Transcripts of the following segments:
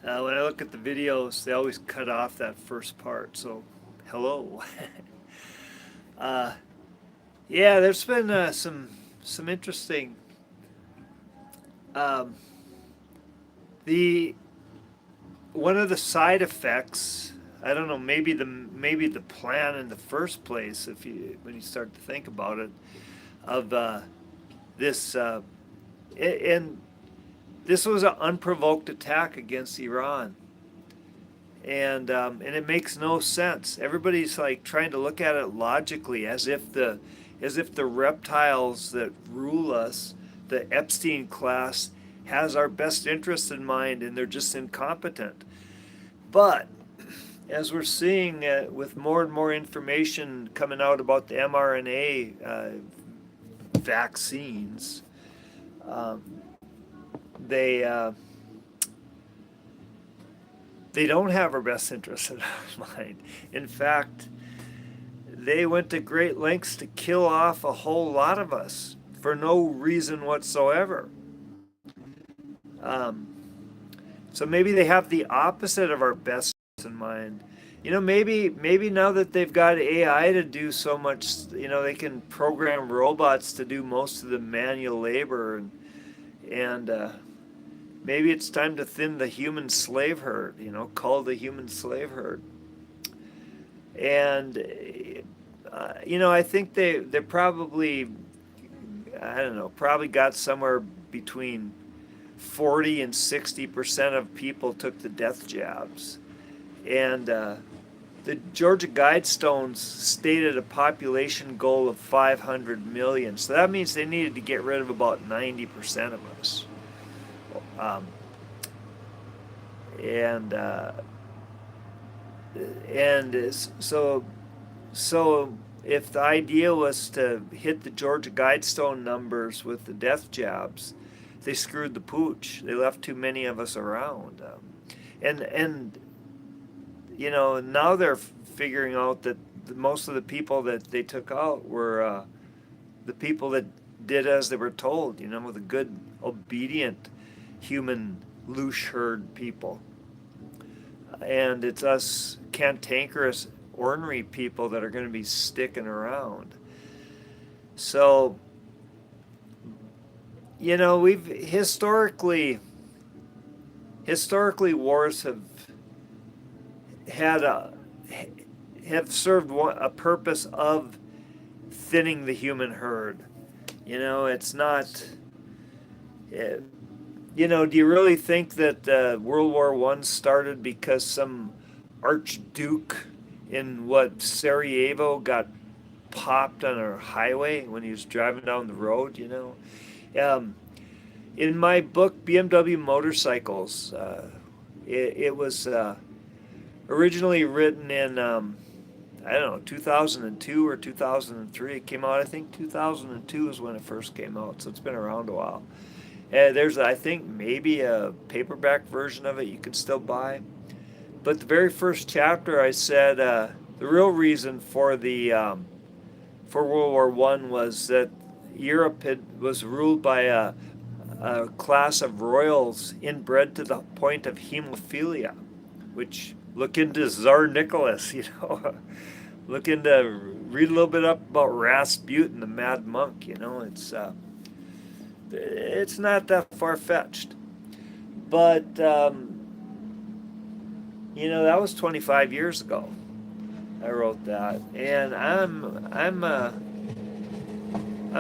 When I look at the videos, they always cut off that first part. So, hello. uh, yeah, there's been some interesting. Um, the One of the side effects. I don't know. Maybe the plan in the first place, if you when you start to think about it, of this and this was an unprovoked attack against Iran. And it makes no sense. Everybody's like trying to look at it logically, as if the reptiles that rule us, the Epstein class, has our best interest in mind, and they're just incompetent. But as we're seeing with more and more information coming out about the mRNA vaccines, um, they they don't have our best interests in mind. In fact, they went to great lengths to kill off a whole lot of us for no reason whatsoever. Um, so maybe they have the opposite of our best in mind. Maybe now that they've got AI to do so much, they can program robots to do most of the manual labor, and maybe it's time to thin the human slave herd. Call the human slave herd. And I think they probably, I don't know, probably got somewhere between 40 and 60% of people took the death jabs. And the Georgia Guidestones stated a population goal of 500 million. So that means they needed to get rid of about 90% of us. Um, and and so if the idea was to hit the Georgia Guidestone numbers with the death jabs, they screwed the pooch. They left too many of us around. And now they're figuring out that most of the people that they took out were the people that did as they were told, the good, obedient, human, loose herd people. And it's us cantankerous, ornery people that are going to be sticking around. So, we've historically wars had a have served a purpose of thinning the human herd. It's not. Uh, do you really think that World War One started because some archduke in Sarajevo got popped on a highway when he was driving down the road? Um, in my book BMW Motorcycles, it was originally written in I don't know, 2002 or 2003. It came out, I think 2002 is when it first came out, so it's been around a while. There's, I think, maybe a paperback version of it you can still buy. But the very first chapter, I said the real reason for World War One was that Europe was ruled by a class of royals inbred to the point of hemophilia, which look into Tsar Nicholas. Read a little bit up about Rasputin, the Mad Monk. It's not that far fetched, but that was 25 years ago. I wrote that, and I'm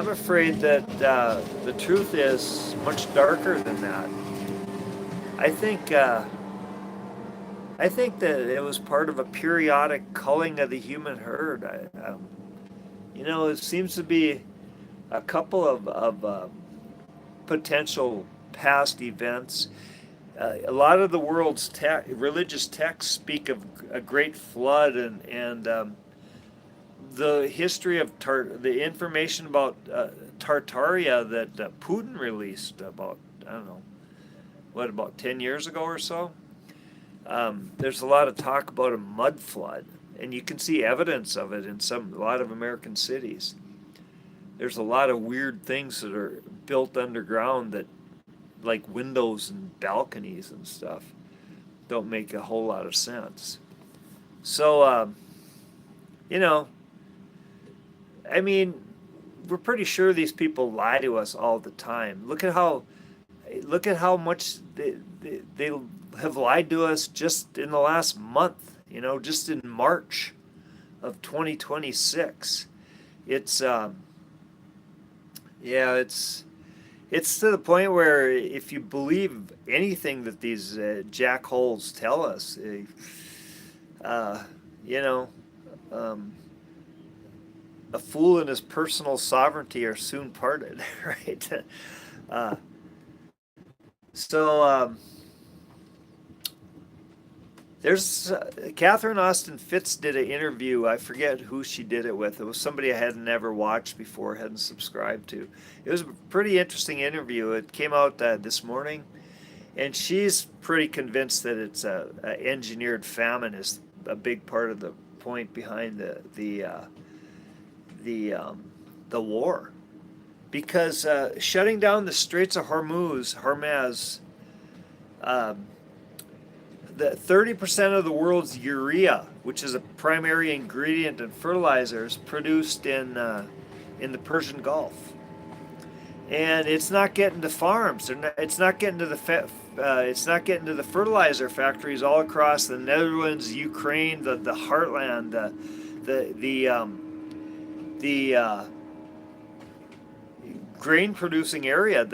afraid that the truth is much darker than that. I think I think that it was part of a periodic culling of the human herd. It seems to be a couple of potential past events. A lot of the world's religious texts speak of a great flood, and the history of the information about Tartaria that Putin released about, I don't know, about 10 years ago or so. There's a lot of talk about a mud flood, and you can see evidence of it in a lot of American cities. There's a lot of weird things that are built underground, that like windows and balconies and stuff. don't make a whole lot of sense. So, you know, I mean, we're pretty sure these people lie to us all the time. Look at how much they have lied to us just in the last month. Just in March of 2026. It's yeah, it's to the point where if you believe anything that these jackholes tell us, uh, you know, um, a fool and his personal sovereignty are soon parted, right? uh, so there's Catherine Austin Fitz did an interview. I forget who she did it with. It was somebody I had never watched before, hadn't subscribed to. It was a pretty interesting interview. It came out this morning, and she's pretty convinced that it's a engineered famine is a big part of the point behind the war, because shutting down the Straits of Hormuz, um, the 30% of the world's urea, which is a primary ingredient in fertilizers, produced in the Persian Gulf, and it's not getting to farms. It's not getting to it's not getting to the fertilizer factories all across the Netherlands, Ukraine, the heartland, the grain producing area.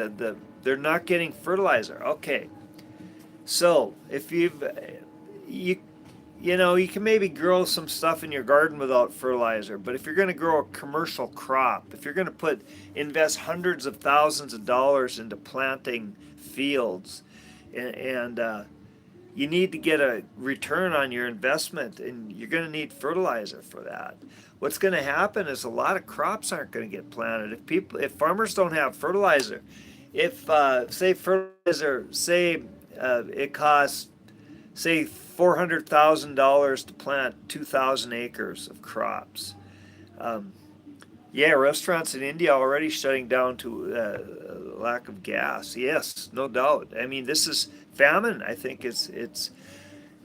They're not getting fertilizer. Okay, so if you can maybe grow some stuff in your garden without fertilizer, but if you're going to grow a commercial crop, if you're going to invest hundreds of thousands of dollars into planting fields, and you need to get a return on your investment, and you're going to need fertilizer for that. What's going to happen is a lot of crops aren't going to get planted if farmers don't have fertilizer. If say fertilizer, it costs say $400,000 to plant 2,000 acres of crops. Yeah, restaurants in India already shutting down to lack of gas. Yes, no doubt. I mean, this is famine. I think it's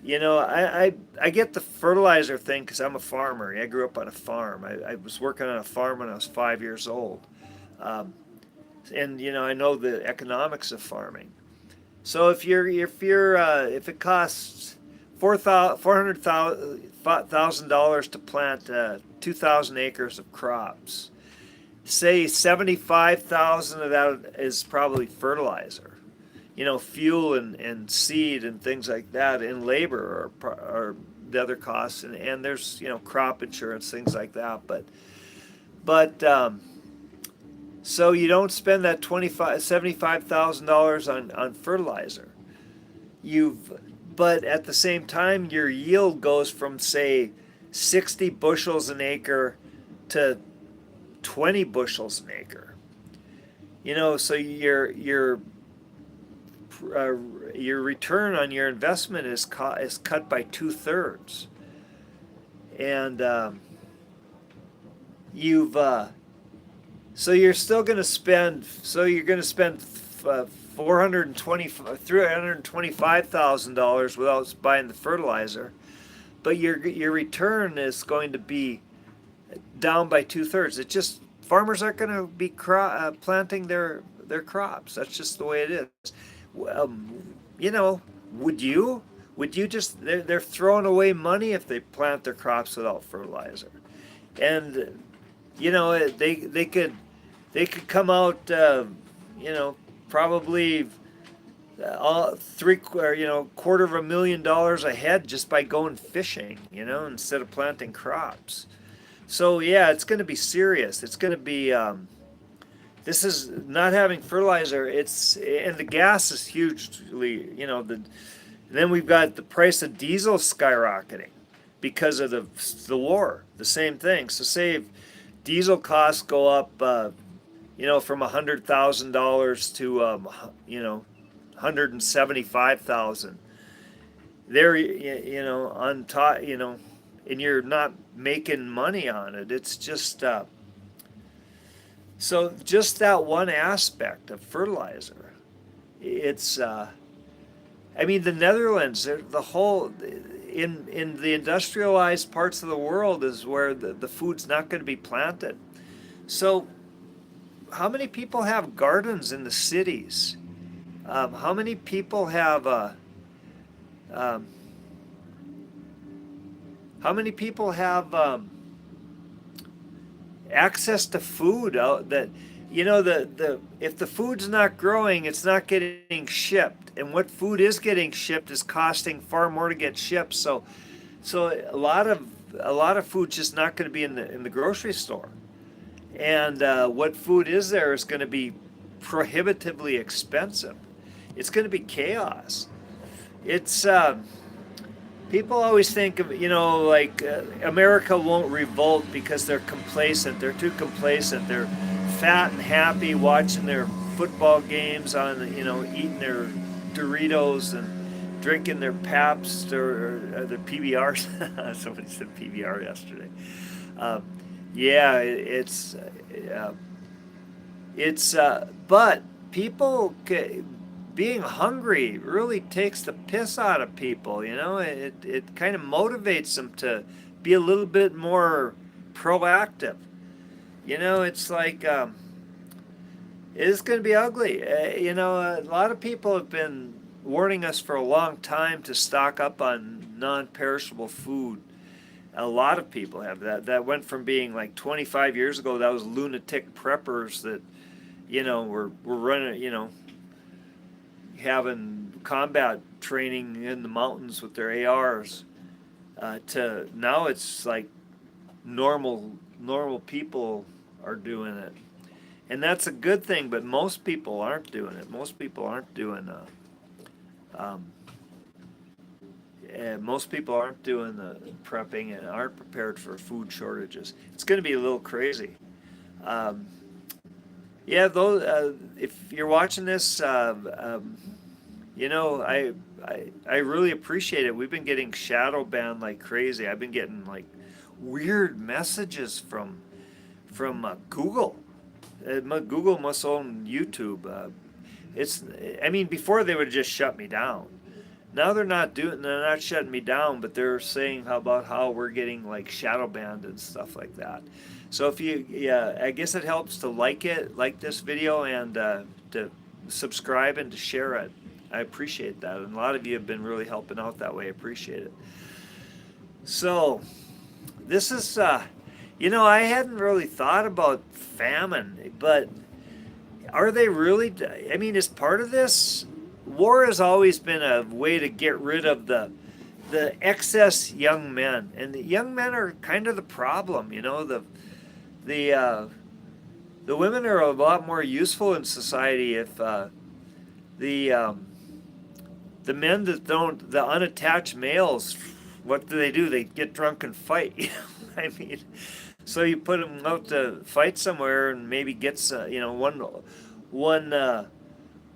I get the fertilizer thing because I'm a farmer. I grew up on a farm. I was working on a farm when I was 5 years old, and I know the economics of farming. So if it costs $400,000 to plant 2,000 acres of crops, say 75,000 of that is probably fertilizer. Fuel and seed and things like that, and labor are the other costs, and there's crop insurance, things like that. But so you don't spend that $75,000 on fertilizer. But at the same time, your yield goes from say 60 bushels an acre to 20 bushels an acre. So your return on your investment is cut by 2/3, and so you're still going to spend. So you're going to spend $325,000 without buying the fertilizer, but your return is going to be down by 2/3. It just farmers aren't going to be planting their crops. That's just the way it is. Would you? They're throwing away money if they plant their crops without fertilizer, and they could come out, probably $250,000 ahead just by going fishing, instead of planting crops. So yeah, it's going to be serious. It's going to be. This is not having fertilizer. And the gas is hugely, then we've got the price of diesel skyrocketing because of the war. The same thing. So say if diesel costs go up, from $100,000 to $175,000. There, on top, and you're not making money on it. It's just. So just that one aspect of fertilizer, it's I mean, the Netherlands, the whole in the industrialized parts of the world is where the food's not going to be planted. So, how many people have gardens in the cities? How many people have um, how many people have access to food out that the if the food's not growing, it's not getting shipped, and what food is getting shipped is costing far more to get shipped. So a lot of food's just not going to be in the grocery store, and what food is there is going to be prohibitively expensive. It's going to be chaos. It's People always think of, like America won't revolt because they're complacent. They're too complacent. They're fat and happy watching their football games eating their Doritos and drinking their Pabst or their PBRs. Somebody said PBR yesterday. Yeah, but people being hungry really takes the piss out of people. It kind of motivates them to be a little bit more proactive. It's like it's going to be ugly. A lot of people have been warning us for a long time to stock up on non-perishable food. A lot of people have that went from being like 25 years ago, that was lunatic preppers that were running, having combat training in the mountains with their ARs, to now it's like normal people are doing it, and that's a good thing. But most people aren't doing it. Most people aren't doing the prepping and aren't prepared for food shortages. It's going to be a little crazy. Yeah, those. If you're watching this, I really appreciate it. We've been getting shadow banned like crazy. I've been getting like weird messages from Google. Google must own YouTube. I mean, before they would just shut me down. Now they're not shutting me down, but they're saying about how we're getting like shadow banned and stuff like that. So I guess it helps to like this video, and to subscribe and to share it. I appreciate that, and a lot of you have been really helping out that way. I appreciate it. So, this is, I hadn't really thought about famine, but are they really? I mean, is part of this? War has always been a way to get rid of the excess young men, and the young men are kind of the problem. The women are a lot more useful in society if the men the unattached males, what do? They get drunk and fight. I mean, so you put them out to fight somewhere, and maybe gets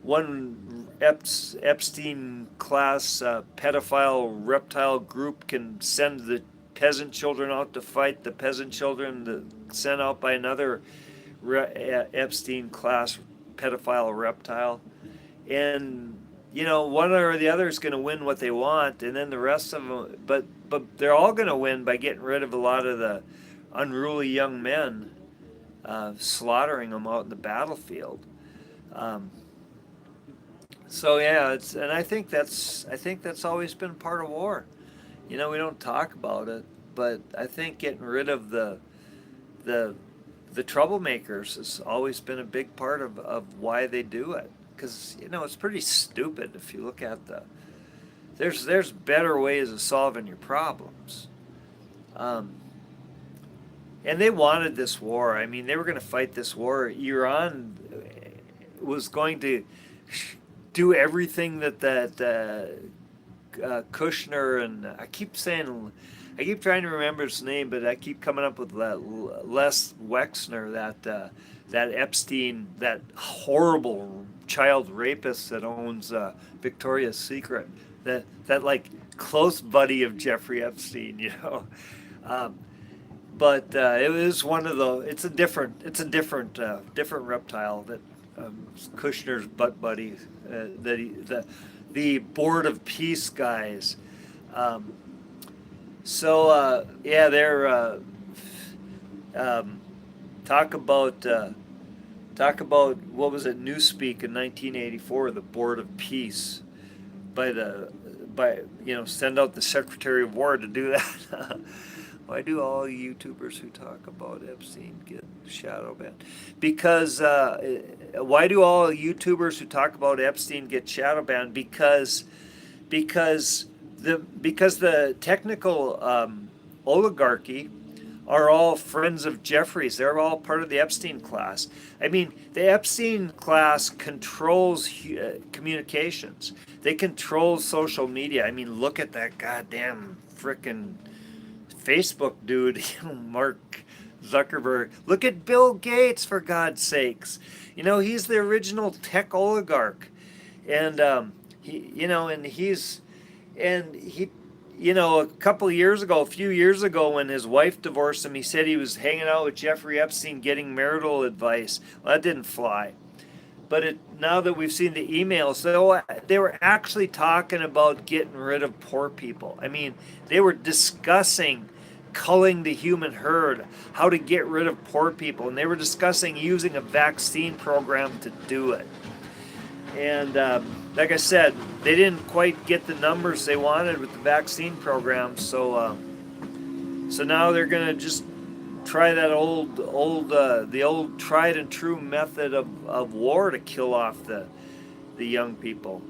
one Epstein class pedophile reptile group can send the peasant children out to fight the peasant children sent out by another Epstein class pedophile reptile, and one or the other is going to win what they want, and then the rest of them, but they're all going to win by getting rid of a lot of the unruly young men, slaughtering them out in the battlefield. So yeah, and I think that's always been part of war. We don't talk about it, but I think getting rid of the troublemakers has always been a big part of why they do it. Because it's pretty stupid if you look at there's better ways of solving your problems. And they wanted this war. I mean, they were going to fight this war. Iran was going to do everything that Kushner, and I keep trying to remember his name, but I keep coming up with Les Wexner, that Epstein, that horrible child rapist that owns Victoria's Secret, that like close buddy of Jeffrey Epstein, but it was one of the. It's a different reptile that Kushner's butt buddy. the Board of Peace guys. Um, yeah, they're um, talk about what was it, Newspeak in 1984, the Board of Peace, by send out the Secretary of War to do that. Why do all YouTubers who talk about Epstein get shadow banned? Because why do all YouTubers who talk about Epstein get shadow banned? Because the technical oligarchy are all friends of Jeffries. They're all part of the Epstein class. I mean, the Epstein class controls communications. They control social media. I mean, look at that goddamn frickin' Facebook dude, Mark Zuckerberg. Look at Bill Gates, for God's sakes. He's the original tech oligarch, and he a few years ago, when his wife divorced him, he said he was hanging out with Jeffrey Epstein getting marital advice. Well, that didn't fly. But now that we've seen the emails, they were actually talking about getting rid of poor people. I mean, they were discussing culling the human herd, how to get rid of poor people, and they were discussing using a vaccine program to do it. And like I said, they didn't quite get the numbers they wanted with the vaccine program, so now they're gonna just try that the old tried and true method of war to kill off the young people.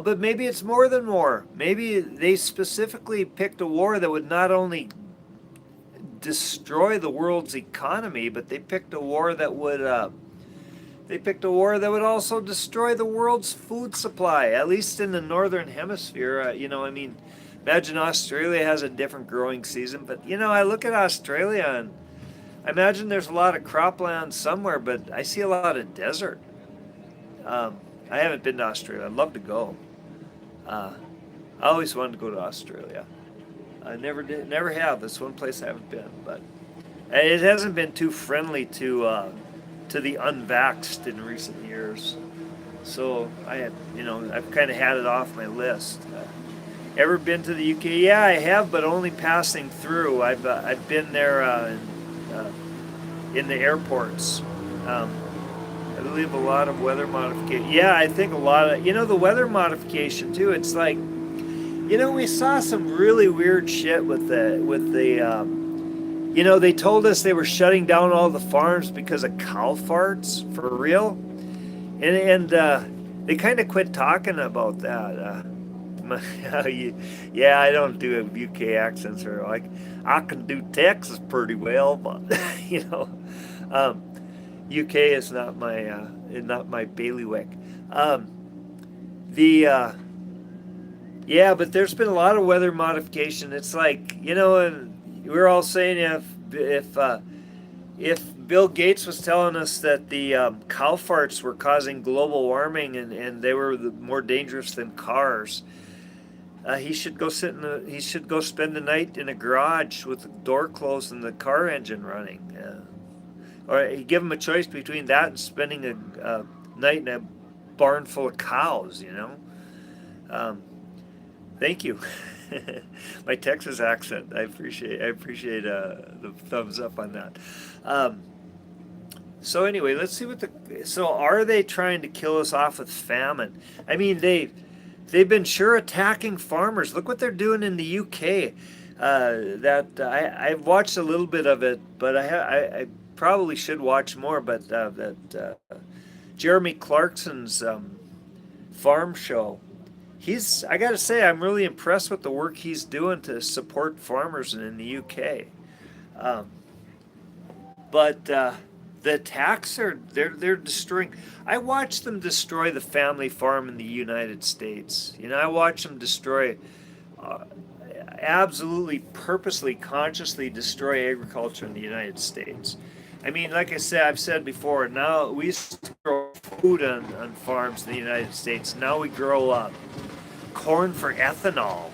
But maybe it's more than war. Maybe they specifically picked a war that would not only destroy the world's economy, but they picked a war that would also destroy the world's food supply, at least in the northern hemisphere. Imagine Australia has a different growing season, but I look at Australia and I imagine there's a lot of cropland somewhere, but I see a lot of desert. I haven't been to Australia. I'd love to go. I always wanted to go to Australia. I never have. That's one place I haven't been, but it hasn't been too friendly to the unvaxxed in recent years. So I've kind of had it off my list. Ever been to the UK? Yeah, I have, but only passing through. I've been there in the airports. I believe a lot of weather modification. Yeah, I think a lot of the weather modification too. It's like, we saw some really weird shit with the they told us they were shutting down all the farms because of cow farts, for real, and they kind of quit talking about that. Yeah, I don't do UK accents very well. I can do Texas pretty well, but UK is not my bailiwick. Yeah, but there's been a lot of weather modification. It's like, and we're all saying if Bill Gates was telling us that the cow farts were causing global warming and they were more dangerous than cars, he should go spend the night in a garage with the door closed and the car engine running. Or give him a choice between that and spending a night in a barn full of cows. Thank you. My Texas accent. I appreciate the thumbs up on that. So anyway, let's see so are they trying to kill us off with famine? I mean, they've been sure attacking farmers. Look what they're doing in the UK. I've watched a little bit of it, but I probably should watch more. But Jeremy Clarkson's farm show. I got to say, I'm really impressed with the work he's doing to support farmers in the UK. But the attacks they're destroying. I watched them destroy the family farm in the United States. I watched them destroy, absolutely purposely, consciously destroy agriculture in the United States. I mean, like I've said before, now we used to grow food on farms in the United States. Now we grow corn for ethanol.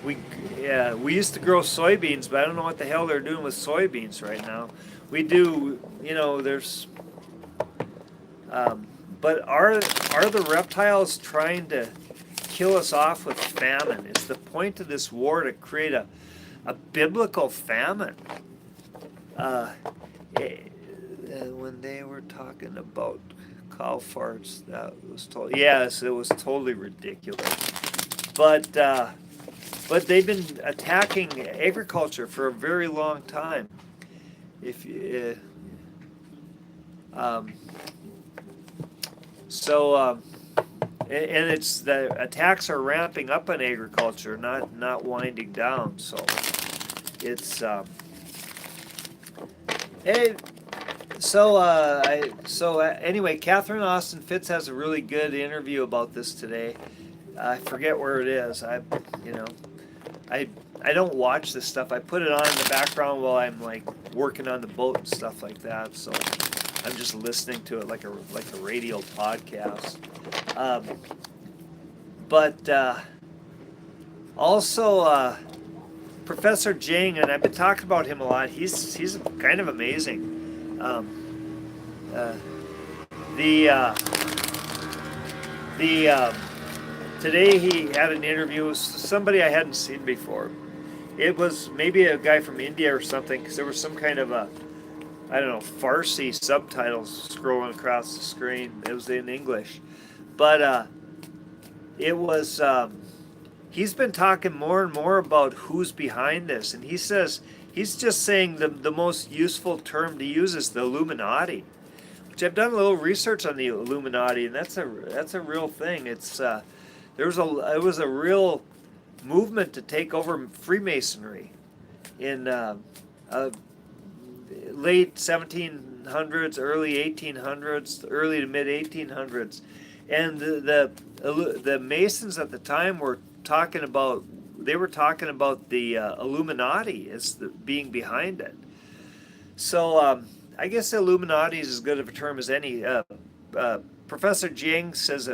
We used to grow soybeans, but I don't know what the hell they're doing with soybeans right now. We do, there's But are the reptiles trying to kill us off with famine? Is the point of this war to create a biblical famine? When they were talking about cow farts, that was yes, it was totally ridiculous. But they've been attacking agriculture for a very long time. If you, and it's the attacks are ramping up on agriculture, not winding down. So it's anyway, Catherine Austin Fitz has a really good interview about this today. I forget where it is. I don't watch this stuff. I put it on in the background while I'm like working on the boat and stuff like that. So I'm just listening to it like a radio podcast. Also Professor Jing, and I've been talking about him a lot. He's kind of amazing. Today he had an interview with somebody I hadn't seen before. It was maybe a guy from India or something, because there was some kind of Farsi subtitles scrolling across the screen. It was in English, but it was. He's been talking more and more about who's behind this, and he says he's just saying the most useful term to use is the Illuminati, which I've done a little research on the Illuminati, and that's a real thing. It's it was a real movement to take over Freemasonry in late 1700s, early 1800s, early to mid 1800s, and the Masons at the time were talking about the Illuminati as being behind it. So I guess Illuminati is as good of a term as any. Professor Jing says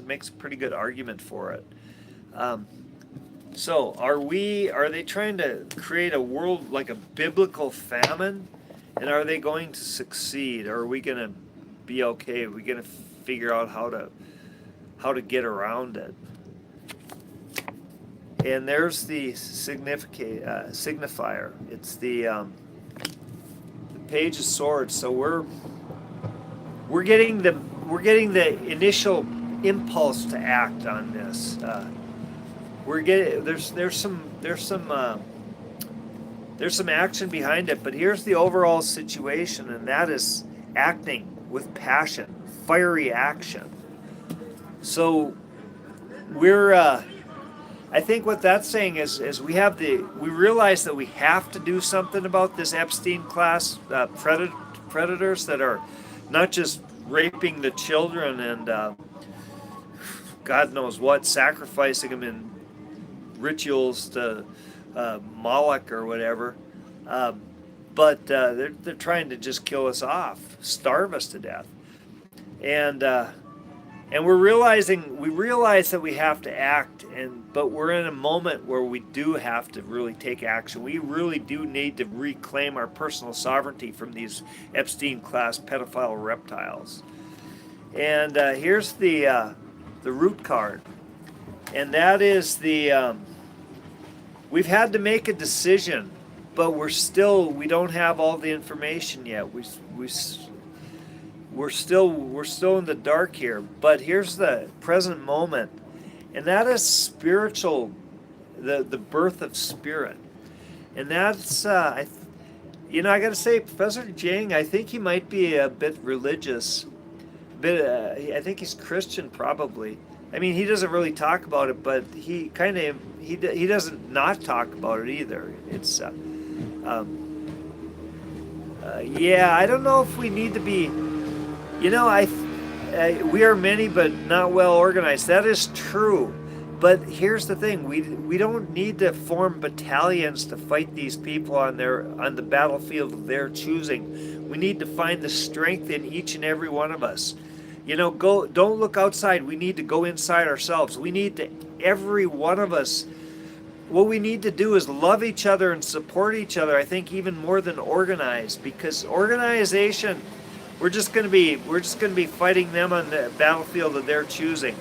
makes a pretty good argument for it. So are they trying to create a world like a biblical famine? And are they going to succeed? Or are we going to be okay? Are we going to figure out how to get around it? And there's the signifier. It's the Page of Swords. So we're getting the initial impulse to act on this. There's some action behind it, but here's the overall situation, and that is acting with passion, fiery action. So I think what that's saying is we realize that we have to do something about this Epstein class predators that are not just raping the children and God knows what, sacrificing them in rituals to Moloch or whatever, but they're trying to just kill us off, starve us to death, and we realize that we have to act, but we're in a moment where we do have to really take action. We really do need to reclaim our personal sovereignty from these Epstein class pedophile reptiles. And here's the root card, and that is we've had to make a decision, but we don't have all the information yet. We're still in the dark here. But here's the present moment, and that is spiritual, the birth of spirit, and that's I got to say, Professor Jing, I think he might be a bit religious, I think he's Christian probably. I mean, he doesn't really talk about it, but he doesn't not talk about it either. It's I don't know if we need to be, we are many but not well organized. That is true. But here's the thing: we don't need to form battalions to fight these people on the battlefield of their choosing. We need to find the strength in each and every one of us. Don't look outside. We need to go inside ourselves. We need to, every one of us, what we need to do is love each other and support each other, I think, even more than organize, because organization, we're just gonna be fighting them on the battlefield of their choosing.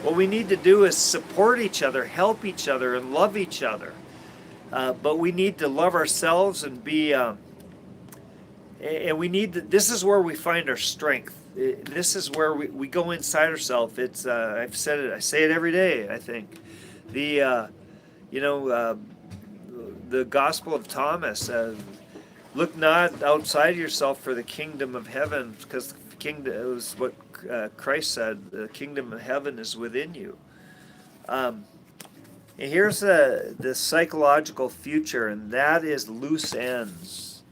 What we need to do is support each other, help each other, and love each other. But we need to love ourselves and be, and we need to, this is where we find our strength. This is where we go inside ourselves. It's, I've said it, I say it every day, I think. The, you know, the Gospel of Thomas, look not outside yourself for the kingdom of heaven, because the kingdom, it was what Christ said, the kingdom of heaven is within you. And here's the psychological future, and that is loose ends.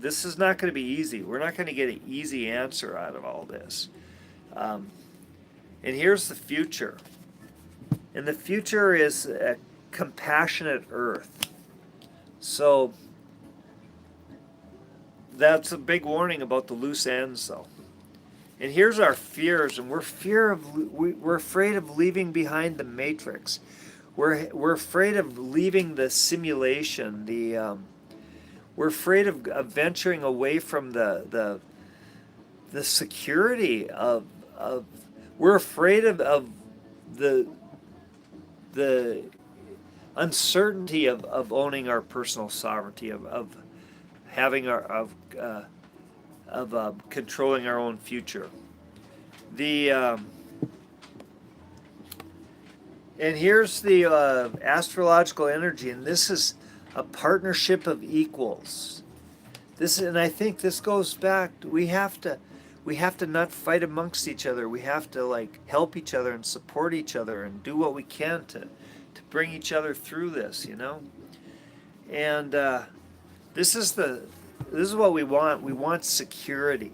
This is not going to be easy. We're not going to get an easy answer out of all this. And here's the future. And the future is a compassionate earth. So that's a big warning about the loose ends, though. And here's our fears, and we're afraid of leaving behind the matrix. We're afraid of leaving the simulation. We're afraid of venturing away from the security of. We're afraid of the uncertainty of owning our personal sovereignty, of having controlling our own future. And here's the astrological energy, and this is a partnership of equals. And I think this goes back. We have to not fight amongst each other. We have to help each other and support each other and do what we can to bring each other through this, And this is what we want. We want security.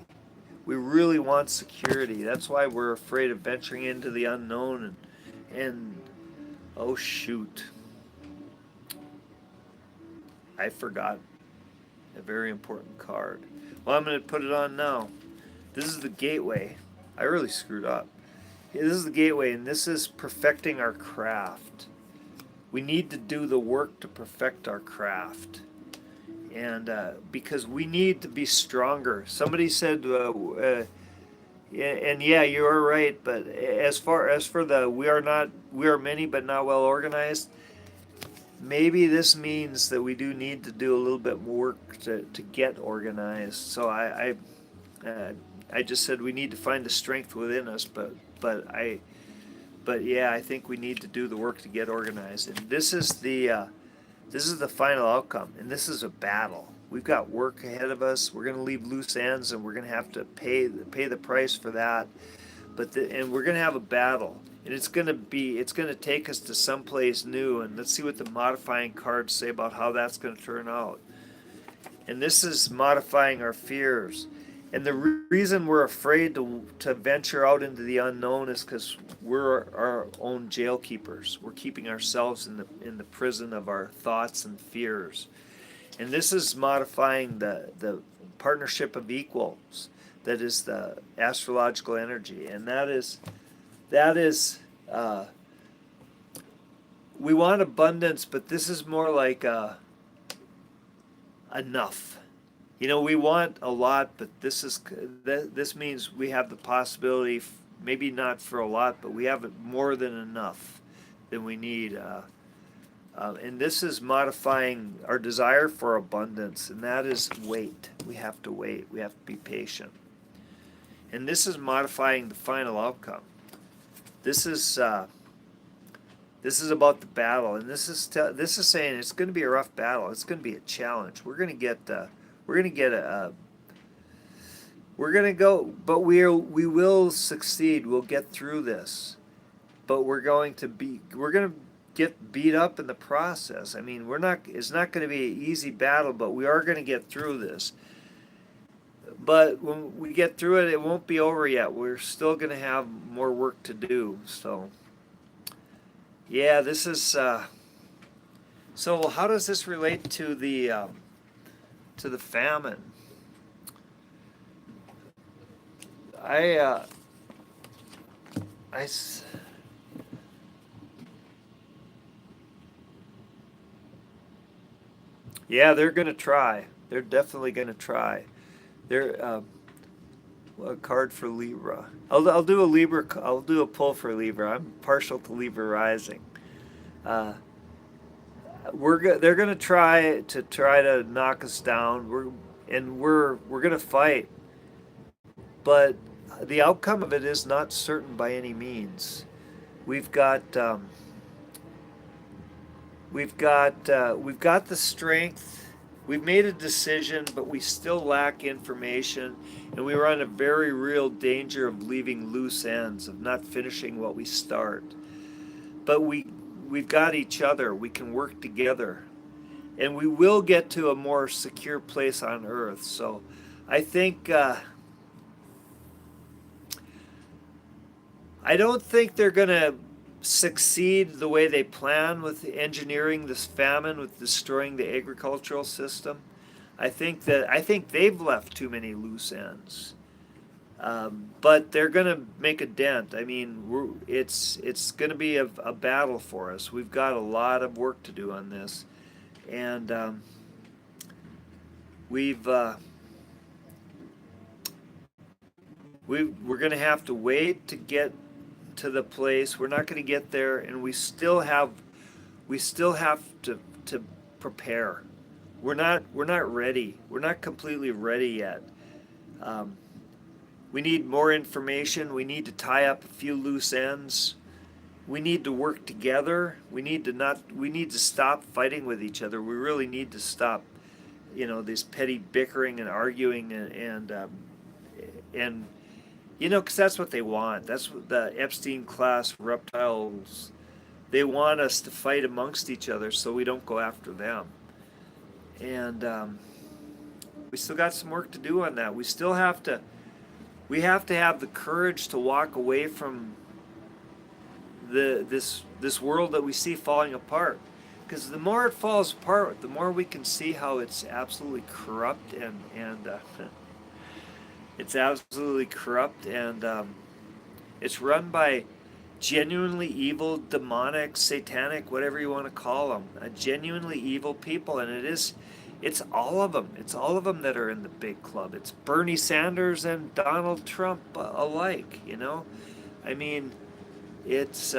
We really want security. That's why we're afraid of venturing into the unknown and oh shoot. I forgot a very important card. Well, I'm going to put it on now. This is the gateway. I really screwed up. This is the gateway, and this is perfecting our craft. We need to do the work to perfect our craft. And because we need to be stronger. Somebody said, and yeah, you are right, but as for we are many but not well organized, maybe this means that we do need to do a little bit more work to get organized. So I just said we need to find the strength within us, but yeah, I think we need to do the work to get organized. And this is the final outcome, and this is a battle. We've got work ahead of us. We're going to leave loose ends, and we're going to have to pay the price for that. And we're going to have a battle, and it's going to take us to someplace new. And let's see what the modifying cards say about how that's going to turn out. And this is modifying our fears. And the reason we're afraid to venture out into the unknown is because we're our own jail keepers. We're keeping ourselves in the prison of our thoughts and fears. And this is modifying the partnership of equals. That is the astrological energy, and that is we want abundance, but this is more like enough. We want a lot, but this means we have the possibility, maybe not for a lot, but we have more than enough than we need. And this is modifying our desire for abundance, and that is wait. We have to wait. We have to be patient. And this is modifying the final outcome. This is about the battle, and this is saying it's going to be a rough battle. It's going to be a challenge. We're going to go, but we will succeed. We'll get through this, but we're going to get beat up in the process. I mean, it's not going to be an easy battle, but we are going to get through this. But when we get through it, it won't be over yet. We're still going to have more work to do. So, yeah, this is. So, how does this relate to the famine? Yeah, they're going to try. They're definitely going to try. There, a card for Libra. I'll do a Libra. I'll do a pull for Libra. I'm partial to Libra rising. Uh, they're gonna try to knock us down. We're gonna fight, but the outcome of it is not certain by any means. We've got we've got the strength. We've made a decision, but we still lack information, and we run a very real danger of leaving loose ends, of not finishing what we start. But we've got each other. We can work together, and we will get to a more secure place on Earth. So, I think I don't think they're gonna succeed the way they plan with engineering this famine, with destroying the agricultural system. I think they've left too many loose ends. But they're going to make a dent. I mean, it's going to be a battle for us. We've got a lot of work to do on this, and we've we're going to have to wait to get to the place. We're not going to get there, and we still have to prepare. We're not ready. We're not completely ready yet. We need more information. We need to tie up a few loose ends. We need to work together. We need to stop fighting with each other. We really need to stop, this petty bickering and arguing and because that's what they want. That's what the Epstein class reptiles, they want us to fight amongst each other so we don't go after them. And we still got some work to do on that. We have to have the courage to walk away from this world that we see falling apart. Because the more it falls apart, the more we can see how it's absolutely corrupt and it's absolutely corrupt, and it's run by genuinely evil, demonic, satanic, whatever you want to call them, genuinely evil people, and it's all of them. It's all of them that are in the big club. It's Bernie Sanders and Donald Trump alike. I mean, it's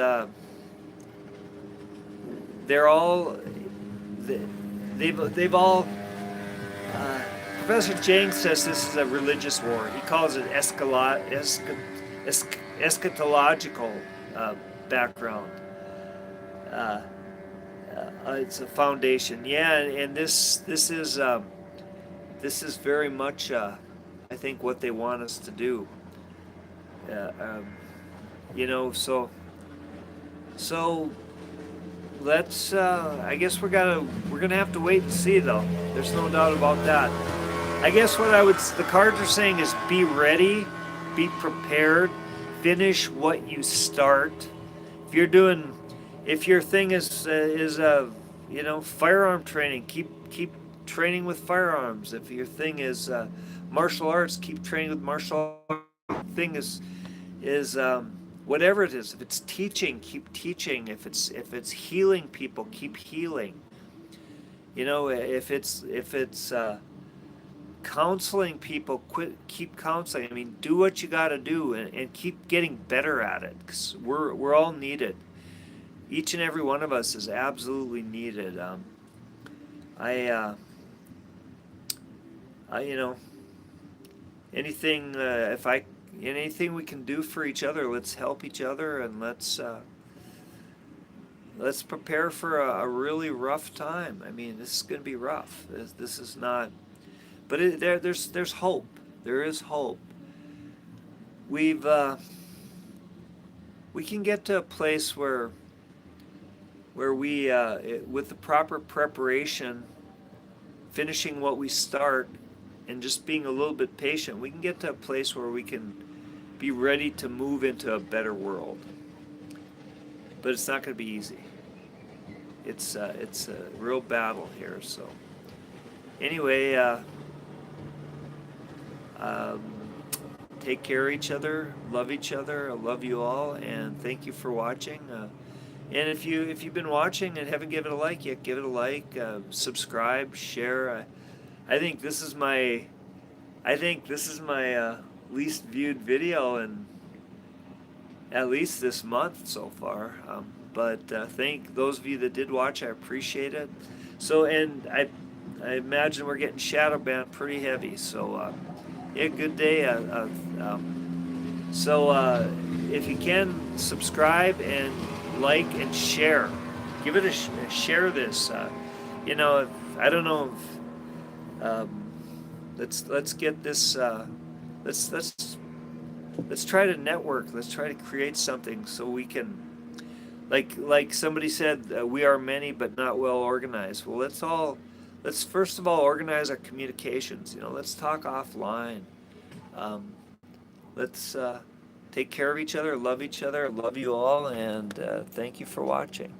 they're all they've all. Professor Jang says this is a religious war. He calls it eschatological background. It's a foundation. Yeah, and this is very much I think what they want us to do. So let's. I guess we're gonna have to wait and see, though. There's no doubt about that. I guess the cards are saying is be ready, be prepared, finish what you start. If your thing is firearm training, keep training with firearms. If your thing is martial arts, keep training with martial arts. Thing is whatever it is. If it's teaching, keep teaching. If it's healing people, keep healing. If it's counseling people, keep counseling. I mean, do what you got to do and keep getting better at it, because we're all needed. Each and every one of us is absolutely needed. Anything anything we can do for each other, let's help each other, and let's prepare for a really rough time. I mean, this is going to be rough. This is not. But there's hope. There is hope. We can get to a place where we, with the proper preparation, finishing what we start, and just being a little bit patient, we can get to a place where we can be ready to move into a better world. But it's not going to be easy. It's a real battle here. So anyway. Take care of each other, love each other. I love you all, and thank you for watching. And if you've been watching and haven't given it a like yet, give it a like, subscribe, share. I think this is I think this is my least viewed video in at least this month so far. But thank those of you that did watch. I appreciate it. So, and I imagine we're getting shadow banned pretty heavy. So, yeah, good day. If you can, subscribe and like and share. Give it share this. I don't know. Let's get this. Let's try to network. Let's try to create something so we can, like somebody said, we are many but not well organized. Well, let's first of all organize our communications. Let's talk offline. Um, let's take care of each other, love each other, love you all, and thank you for watching.